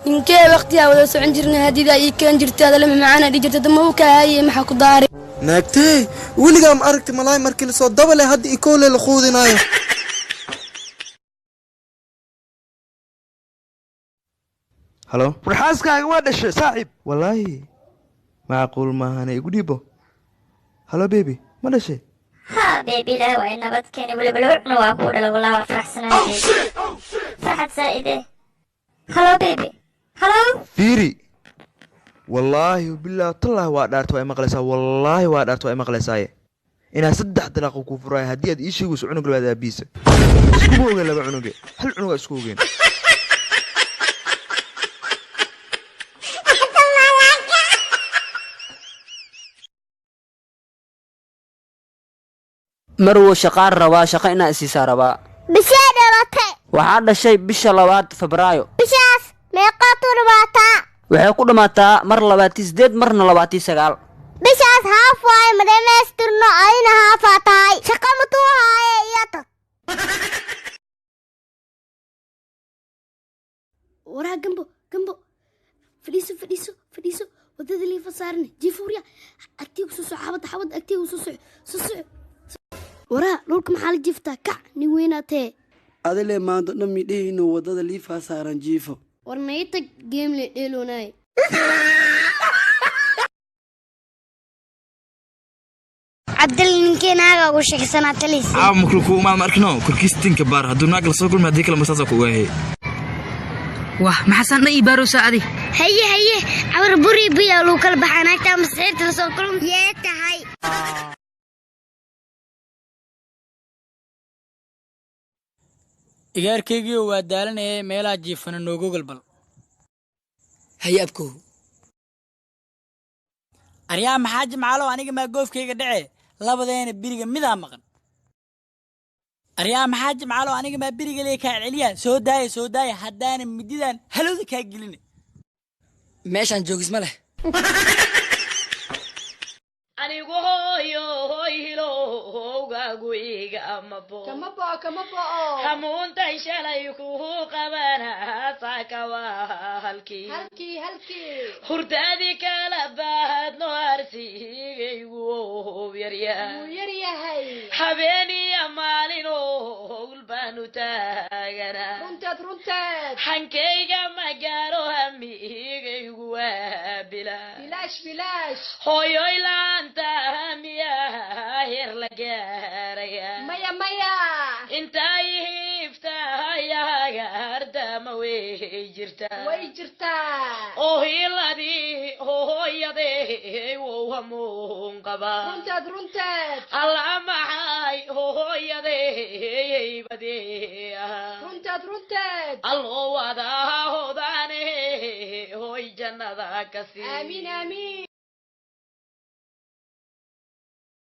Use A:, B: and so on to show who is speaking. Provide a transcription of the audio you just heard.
A: ninkee waqtiga wada socon jirnay hadida ay kan jirtaada lama macana dhijirta damo ka hayay maxaa ku daaray
B: naagtay weligaa ma aragtay malaay markii la soo dabale hadda ikoole la quudinayo halo
C: warxaaskaaga waa dhashay saaxiib
B: wallaahi macquul maahane igu dhiibo halo baby ma dhashay
D: ها بيبي لا وين نبت كاني ولا بلوعنا وأقول له والله فرح سنة فرحت سائدة هلو بيبي هلو
B: fiiri wallaahi bilaa tallah waa dhaarto ay maqlaysaa wallaahi waa dhaarto ay maqlaysaa inaa 3 daqiiqo ku furay hadii aad ii sheegayso cunug labaad aabiisa isku ogeyn laba cunuge hal cunug isku ogeyn
E: marwo shaqaar rabaa shaqa inaa isiisaa rabaa
D: بشي دلتي
E: waxaa dhashay bisha 2 Febraayo
D: بشاس meeqaa turbaata
E: waxay ku dhamaataa mar 28 marna 29
D: بشاس haaf waay madamaystirno ayna haafaatahay shaqa mutuu haaye iyo tad
A: waraa gambo fadhiiso wadada liifa saarne jifuuriya agtiga soo xabad agtiga soo waraa dhulka maxaa la jiftaa kac nin weynaatee
F: adile maanta dhammi dhihino wadada liifa saaran jiifo
A: warnayta game le dheeloonay
D: cabdil ninkeenaaga ugu sheegsanaa talis
C: makruku ma markino kurkistinka baar haduu naag la soo kulma hadii kala masaasa ku waahay
G: wah maxasan ii baaro saadi
D: haye awar buri biya loo kala baxanaagta mas'eerta la soo kulma yeetahay
G: igaarkaygiyo waa daalanayay meelaha jiifana noogu galbal hayabku aryaa maxaa jimcaalo aniga ma goofkayga dhace labadeena biriga midaa maqan aryaa maxaa jimcaalo aniga ma biriga leey ka celiya soo daaya haddaana mididan halowda ka gelin meeshan joogis ma leh
H: anigu hooyo hilo gaaguiga amabo hamuuntan shalay ku qabana saakawa halkii hurdaadii kala baadno arsigaygu yaryahay habeeniya maalino ulbaanu taagana hankayga magaaro hamigaygu waa bilaash hooyoy laanta hamiya heer la gaaraya maya intaay hiiftahayaga hardama way jirtaa oo hiiladii hooyadee wow hamuun qaba runteed alla maxay hooyadee badee runteed alloo wadaa hodaane hooy jannada kasi amiin